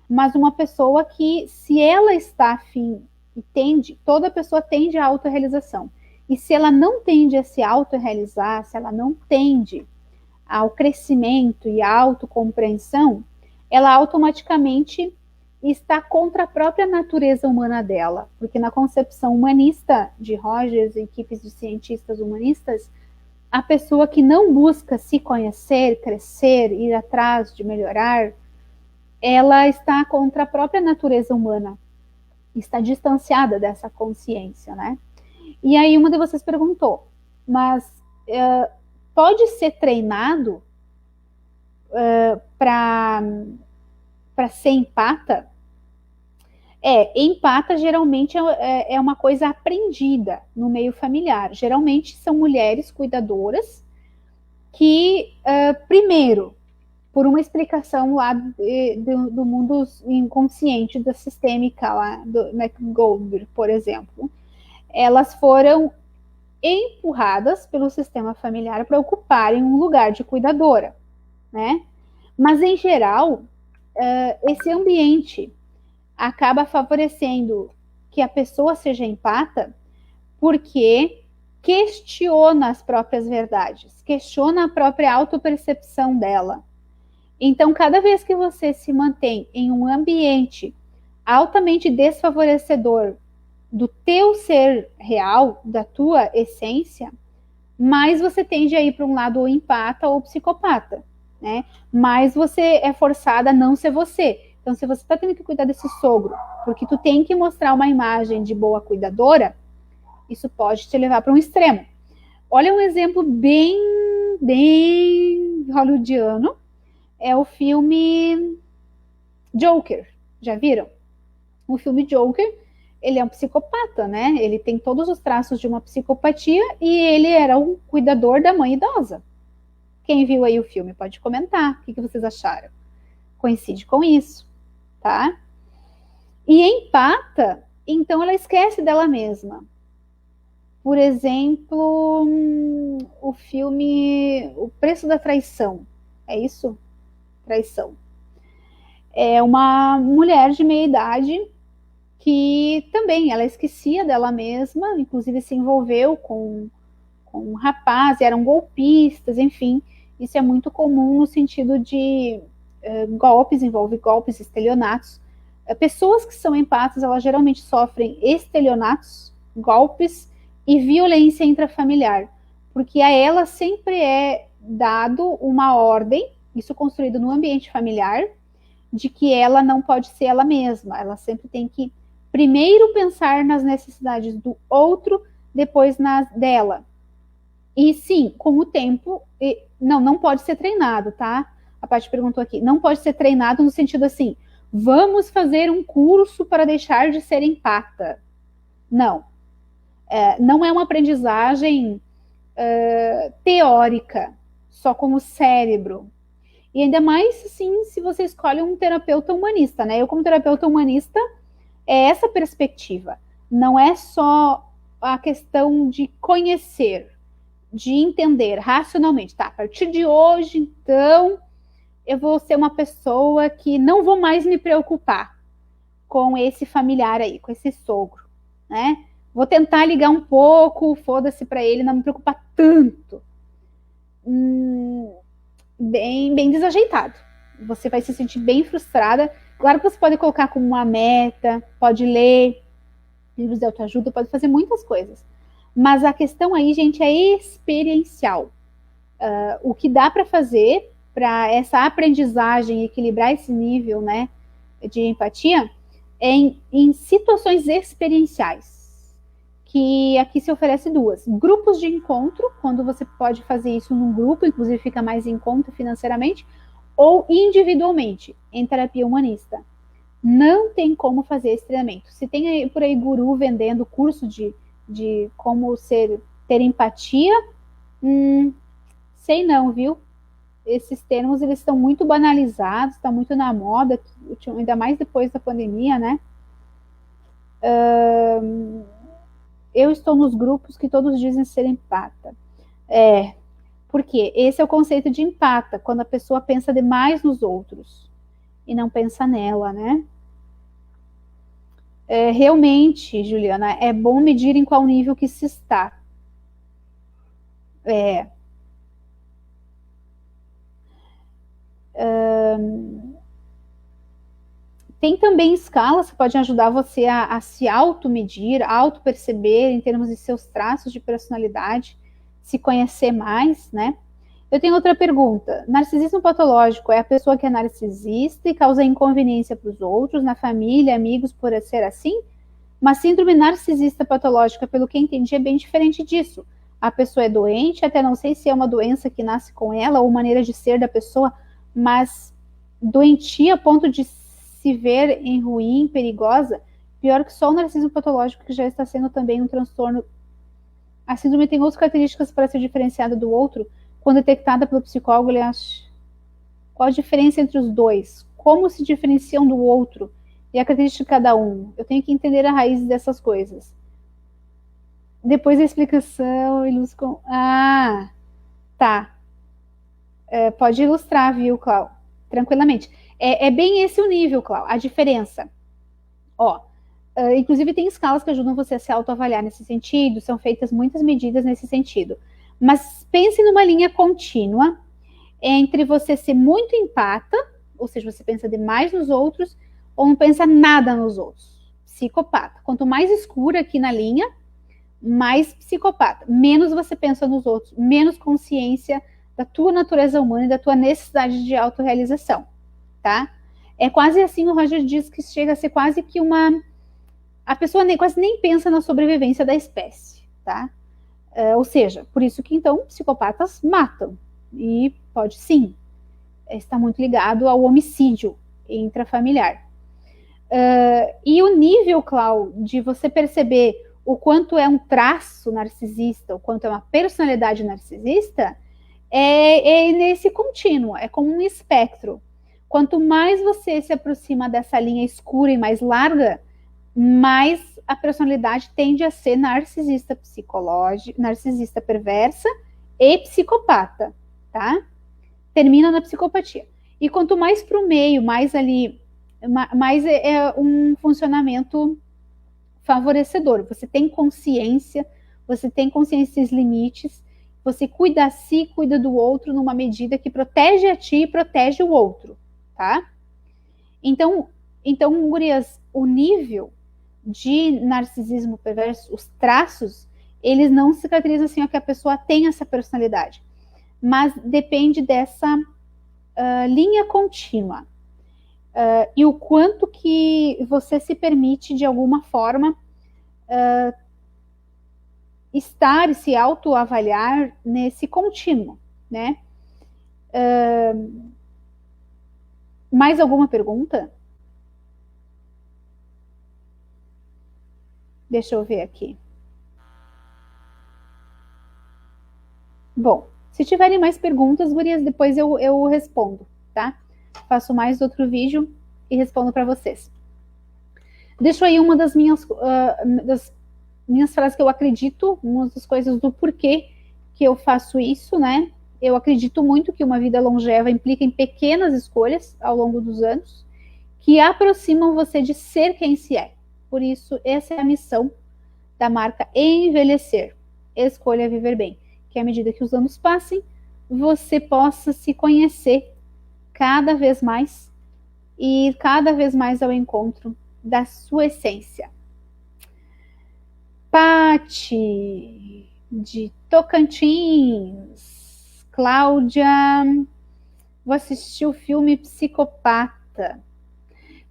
mas uma pessoa que, se ela está afim e tende, toda pessoa tende à autorrealização. E se ela não tende a se autorrealizar, se ela não tende ao crescimento e à autocompreensão, ela automaticamente está contra a própria natureza humana dela, porque na concepção humanista de Rogers e equipes de cientistas humanistas, a pessoa que não busca se conhecer, crescer, ir atrás de melhorar, ela está contra a própria natureza humana, está distanciada dessa consciência, né? E aí uma de vocês perguntou, mas pode ser treinado para ser empata? Empata geralmente é uma coisa aprendida no meio familiar. Geralmente são mulheres cuidadoras que, primeiro, por uma explicação lá do mundo inconsciente, da sistêmica lá, do McGoldrick, por exemplo, elas foram empurradas pelo sistema familiar para ocuparem um lugar de cuidadora, né? Mas, em geral, esse ambiente acaba favorecendo que a pessoa seja empata porque questiona as próprias verdades, questiona a própria autopercepção dela. Então, cada vez que você se mantém em um ambiente altamente desfavorecedor do teu ser real, da tua essência, mais você tende a ir para um lado ou empata ou psicopata, né? Mais você é forçada a não ser você. Então, se você está tendo que cuidar desse sogro, porque tu tem que mostrar uma imagem de boa cuidadora, isso pode te levar para um extremo. Olha um exemplo bem hollywoodiano, é o filme Joker. Já viram? O filme Joker, ele é um psicopata, né? Ele tem todos os traços de uma psicopatia e ele era um cuidador da mãe idosa. Quem viu aí o filme pode comentar. O que vocês acharam? Coincide com isso, tá? E empata, então ela esquece dela mesma. Por exemplo, o filme O Preço da Traição. É isso? Traição. É uma mulher de meia idade que também ela esquecia dela mesma, inclusive se envolveu com um rapaz, eram golpistas, enfim. Isso é muito comum no sentido de golpes, envolve golpes, estelionatos. Pessoas que são empatas, elas geralmente sofrem estelionatos, golpes e violência intrafamiliar, porque a ela sempre é dado uma ordem, isso construído no ambiente familiar, de que ela não pode ser ela mesma, ela sempre tem que primeiro pensar nas necessidades do outro, depois nas dela. E sim, com o tempo, não pode ser treinado, tá? A Paty perguntou aqui, não pode ser treinado no sentido assim, vamos fazer um curso para deixar de ser empata. Não. Não é uma aprendizagem teórica, só com o cérebro. E ainda mais, assim, se você escolhe um terapeuta humanista, né? Eu, como terapeuta humanista, é essa perspectiva. Não é só a questão de conhecer, de entender racionalmente. Tá, a partir de hoje, então, eu vou ser uma pessoa que não vou mais me preocupar com esse familiar aí, com esse sogro, né? Vou tentar ligar um pouco, foda-se para ele, não me preocupar tanto. Bem desajeitado. Você vai se sentir bem frustrada. Claro que você pode colocar como uma meta, pode ler livros de autoajuda, pode fazer muitas coisas. Mas a questão aí, gente, é experiencial. O que dá para fazer para essa aprendizagem equilibrar esse nível, né, de empatia é em situações experienciais. Que aqui se oferece duas. Grupos de encontro, quando você pode fazer isso num grupo, inclusive fica mais em conta financeiramente, ou individualmente, em terapia humanista. Não tem como fazer esse treinamento. Se tem por aí guru vendendo curso de como ter empatia, sei não, viu? Esses termos, eles estão muito banalizados, estão muito na moda, ainda mais depois da pandemia, né? Eu estou nos grupos que todos dizem ser empata. Porque esse é o conceito de empata, quando a pessoa pensa demais nos outros e não pensa nela, né? Realmente, Juliana, é bom medir em qual nível que se está. Tem também escalas que podem ajudar você a se auto-medir, auto-perceber em termos de seus traços de personalidade, se conhecer mais, né? Eu tenho outra pergunta. Narcisismo patológico é a pessoa que é narcisista e causa inconveniência para os outros, na família, amigos, por ser assim? Mas síndrome narcisista patológica, pelo que entendi, é bem diferente disso. A pessoa é doente, até não sei se é uma doença que nasce com ela ou maneira de ser da pessoa, mas doentia a ponto de se ver em ruim, perigosa, pior que só o narcisismo patológico, que já está sendo também um transtorno. A síndrome tem outras características para ser diferenciada do outro. Quando detectada pelo psicólogo, ele acha qual a diferença entre os dois, como se diferenciam do outro e a característica de cada um. Eu tenho que entender a raiz dessas coisas. Depois da explicação, ilustra. Ah, tá. Pode ilustrar, viu, Clau? Tranquilamente. É bem esse o nível, Clau, a diferença. Ó, inclusive tem escalas que ajudam você a se autoavaliar nesse sentido, são feitas muitas medidas nesse sentido. Mas pense numa linha contínua entre você ser muito empata, ou seja, você pensa demais nos outros, ou não pensa nada nos outros. Psicopata. Quanto mais escura aqui na linha, mais psicopata. Menos você pensa nos outros, menos consciência da tua natureza humana e da tua necessidade de autorrealização, tá? É quase assim, o Roger diz que chega a ser quase que uma... A pessoa quase nem pensa na sobrevivência da espécie, tá? Ou seja, por isso que então psicopatas matam. E pode sim, está muito ligado ao homicídio intrafamiliar. E o nível, Clau, de você perceber o quanto é um traço narcisista, o quanto é uma personalidade narcisista, é nesse contínuo, é como um espectro. Quanto mais você se aproxima dessa linha escura e mais larga, mais a personalidade tende a ser narcisista psicológica, narcisista perversa e psicopata, tá? Termina na psicopatia. E quanto mais para o meio, mais ali, mais é um funcionamento favorecedor. Você tem consciência dos limites, você cuida a si, cuida do outro numa medida que protege a ti e protege o outro, tá? Então, gurias, o nível de narcisismo perverso, os traços, eles não se caracterizam assim, ó, que a pessoa tem essa personalidade, mas depende dessa linha contínua. E o quanto que você se permite, de alguma forma, estar e se autoavaliar nesse contínuo, né? Mais alguma pergunta? Deixa eu ver aqui. Bom, se tiverem mais perguntas, gurias, depois eu respondo, tá? Faço mais outro vídeo e respondo para vocês. Deixo aí uma das minhas frases que eu acredito, uma das coisas do porquê que eu faço isso, né? Eu acredito muito que uma vida longeva implica em pequenas escolhas ao longo dos anos que aproximam você de ser quem se é. Por isso, essa é a missão da marca Envelhecer. Escolha viver bem. Que à medida que os anos passem, você possa se conhecer cada vez mais e ir cada vez mais ao encontro da sua essência. Pati, de Tocantins. Cláudia, vou assistir o filme Psicopata.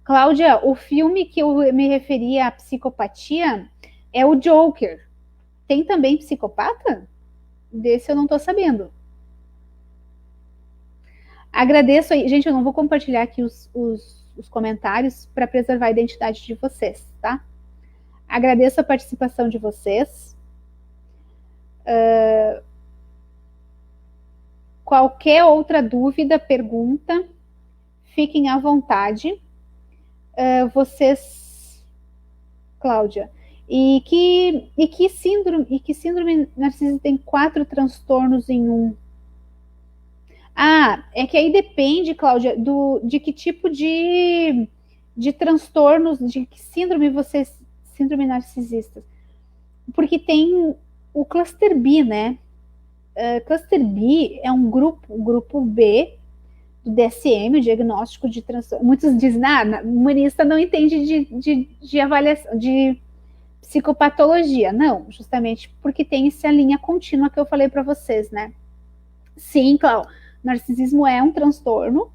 Cláudia, o filme que eu me referia à psicopatia é o Joker. Tem também psicopata? Desse eu não tô sabendo. Agradeço aí. Gente, eu não vou compartilhar aqui os comentários para preservar a identidade de vocês, tá? Agradeço a participação de vocês. Qualquer outra dúvida, pergunta, fiquem à vontade. Vocês, Cláudia, e que síndrome narcisista tem 4 transtornos em um? É que aí depende, Cláudia, de que tipo de transtornos, de que síndrome síndrome narcisista. Porque tem o cluster B, né? Cluster B é um grupo B do DSM, o diagnóstico de transtorno. Muitos dizem, humanista não entende de avaliação, de psicopatologia. Não, justamente porque tem essa linha contínua que eu falei para vocês, né? Sim, Cláudia. Narcisismo é um transtorno,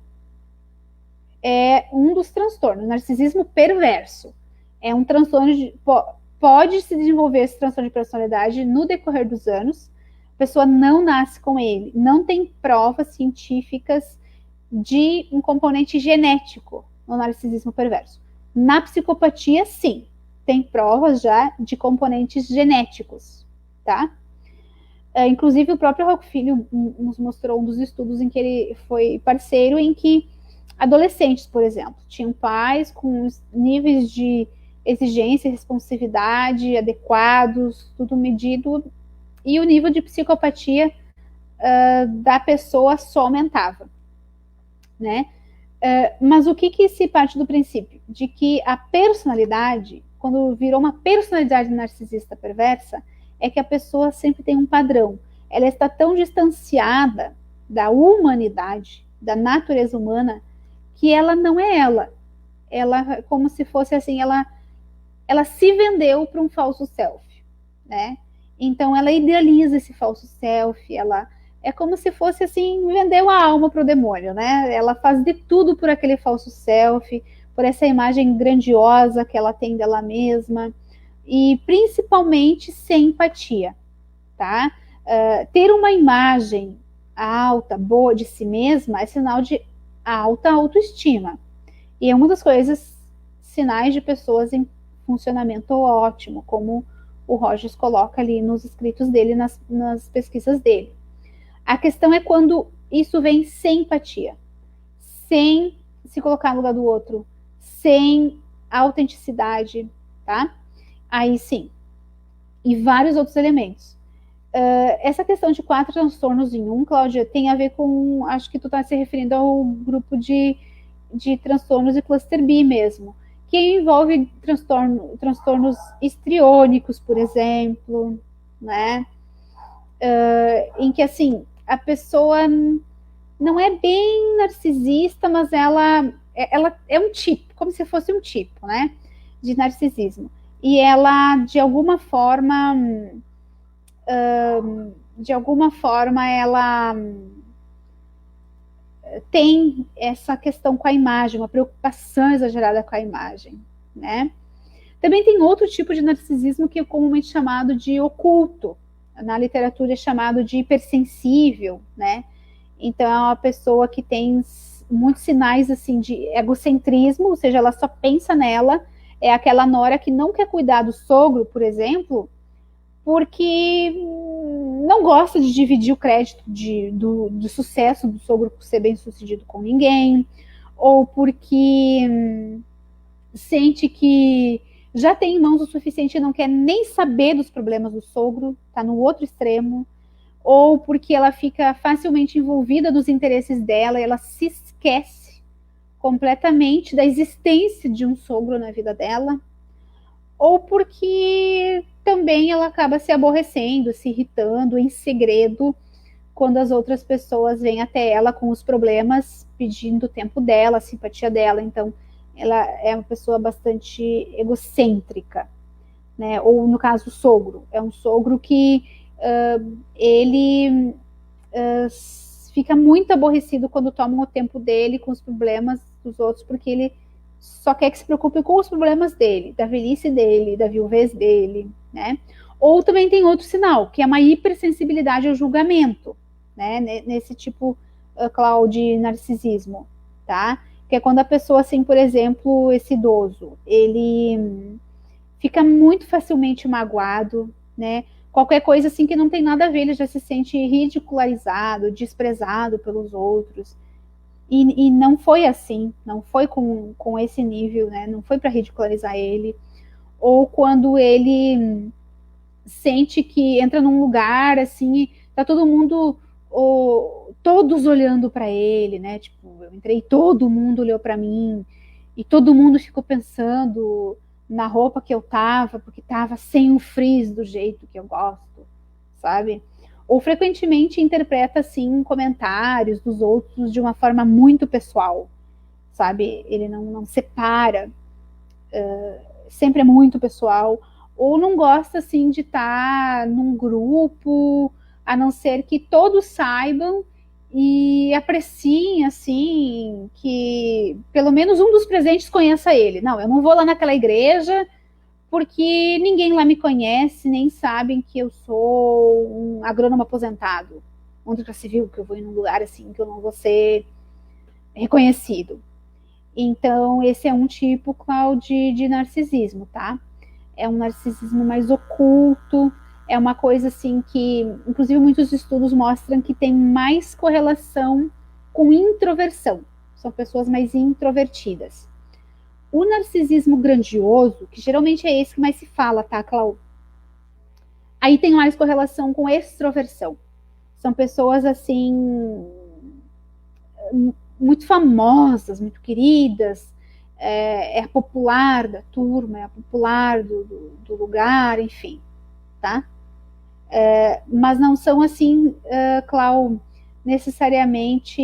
é um dos transtornos. Narcisismo perverso é um transtorno pode se desenvolver esse transtorno de personalidade no decorrer dos anos. A pessoa não nasce com ele, não tem provas científicas de um componente genético no narcisismo perverso. Na psicopatia, sim, tem provas já de componentes genéticos, tá? Inclusive, o próprio Rockefeller nos mostrou um dos estudos em que ele foi parceiro, em que adolescentes, por exemplo, tinham pais com níveis de exigência, responsividade adequados, tudo medido, e o nível de psicopatia da pessoa só aumentava, né? Mas o que se parte do princípio? De que a personalidade, quando virou uma personalidade narcisista perversa, é que a pessoa sempre tem um padrão. Ela está tão distanciada da humanidade, da natureza humana, que ela não é ela. Ela, como se fosse assim, ela se vendeu para um falso self, né? Então ela idealiza esse falso self, ela é como se fosse assim, vendeu a alma para o demônio, né? Ela faz de tudo por aquele falso self, por essa imagem grandiosa que ela tem dela mesma, e principalmente sem empatia, tá? Ter uma imagem alta, boa de si mesma é sinal de alta autoestima. E é uma das coisas, sinais de pessoas em funcionamento ótimo, como o Rogers coloca ali nos escritos dele, nas pesquisas dele. A questão é quando isso vem sem empatia, sem se colocar no lugar do outro, sem autenticidade, tá? Aí sim. E vários outros elementos. Essa questão de 4 transtornos em um, Cláudia, tem a ver com, acho que tu está se referindo ao grupo de transtornos de cluster B mesmo, que envolve transtornos histriônicos, por exemplo, né? Em que, assim, a pessoa não é bem narcisista, mas ela é um tipo, como se fosse um tipo, né? De narcisismo. E ela, de alguma forma, ela tem essa questão com a imagem, uma preocupação exagerada com a imagem, né? Também tem outro tipo de narcisismo que é comumente chamado de oculto. Na literatura é chamado de hipersensível, né? Então é uma pessoa que tem muitos sinais assim de egocentrismo, ou seja, ela só pensa nela. É aquela nora que não quer cuidar do sogro, por exemplo, porque não gosta de dividir o crédito do sucesso do sogro por ser bem sucedido com ninguém, ou porque sente que já tem em mãos o suficiente e não quer nem saber dos problemas do sogro, está no outro extremo, ou porque ela fica facilmente envolvida nos interesses dela e ela se esquece completamente da existência de um sogro na vida dela, ou porque também ela acaba se aborrecendo, se irritando em segredo quando as outras pessoas vêm até ela com os problemas, pedindo o tempo dela, a simpatia dela. Então, ela é uma pessoa bastante egocêntrica, né? Ou no caso, o sogro. É um sogro que ele fica muito aborrecido quando tomam o tempo dele com os problemas dos outros, porque ele só quer que se preocupe com os problemas dele, da velhice dele, da viuvez dele, né? Ou também tem outro sinal, que é uma hipersensibilidade ao julgamento, né? Nesse tipo, Cláudio, de narcisismo, tá? Que é quando a pessoa, assim, por exemplo, esse idoso, ele fica muito facilmente magoado, né? Qualquer coisa assim que não tem nada a ver, ele já se sente ridicularizado, desprezado pelos outros. E não foi assim, não foi com esse nível, né? Não foi para ridicularizar ele. Ou quando ele sente que entra num lugar assim, tá todo mundo, todos olhando para ele, né? Tipo, eu entrei, todo mundo olhou para mim e todo mundo ficou pensando na roupa que eu tava, porque tava sem o frizz do jeito que eu gosto, sabe? Ou frequentemente interpreta assim comentários dos outros de uma forma muito pessoal, sabe? Ele não separa, sempre é muito pessoal, ou não gosta assim de estar num grupo, a não ser que todos saibam e apreciem assim que pelo menos um dos presentes conheça ele. Não, eu não vou lá naquela igreja porque ninguém lá me conhece, nem sabem que eu sou um agrônomo aposentado, onde já se viu que eu vou em um lugar assim que eu não vou ser reconhecido. Então, esse é um tipo, Cláudio, de narcisismo, tá? É um narcisismo mais oculto, é uma coisa assim que, inclusive, muitos estudos mostram que tem mais correlação com introversão. São pessoas mais introvertidas. O narcisismo grandioso, que geralmente é esse que mais se fala, tá, Clau? Aí tem mais correlação com extroversão. São pessoas assim muito famosas, muito queridas, é a popular da turma, é a popular do lugar, enfim, tá? Mas não são assim, Clau, necessariamente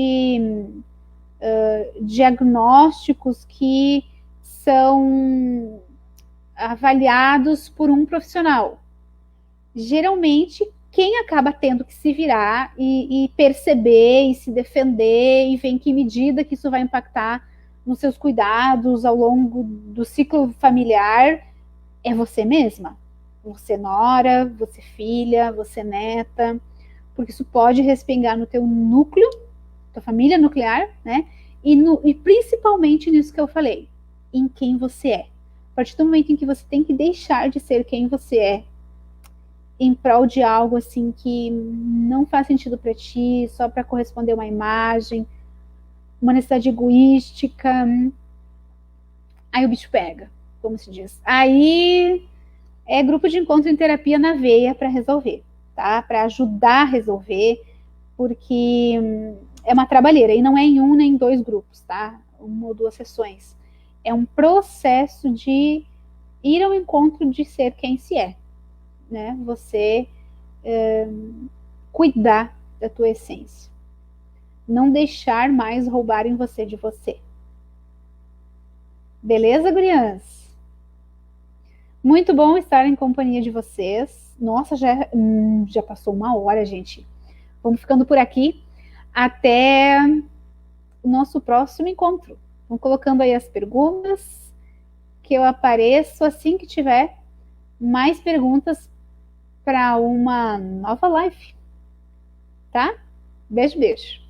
diagnósticos que são avaliados por um profissional. Geralmente, quem acaba tendo que se virar e perceber e se defender e ver em que medida que isso vai impactar nos seus cuidados ao longo do ciclo familiar é você mesma. Você nora, você filha, você neta, porque isso pode respingar no teu núcleo, tua família nuclear, né? E principalmente nisso que eu falei, em quem você é. A partir do momento em que você tem que deixar de ser quem você é em prol de algo assim que não faz sentido para ti, só para corresponder a uma imagem, uma necessidade egoística, aí o bicho pega, como se diz. Aí é grupo de encontro em terapia na veia para resolver, tá? Para ajudar a resolver, porque é uma trabalheira e não é em um nem em dois grupos, tá? Uma ou duas sessões. É um processo de ir ao encontro de ser quem se é, né? Você cuidar da tua essência. Não deixar mais roubarem você de você. Beleza, gurias? Muito bom estar em companhia de vocês. Nossa, já passou uma hora, gente. Vamos ficando por aqui. Até o nosso próximo encontro. Vão colocando aí as perguntas, que eu apareço assim que tiver mais perguntas para uma nova live, tá? Beijo, beijo.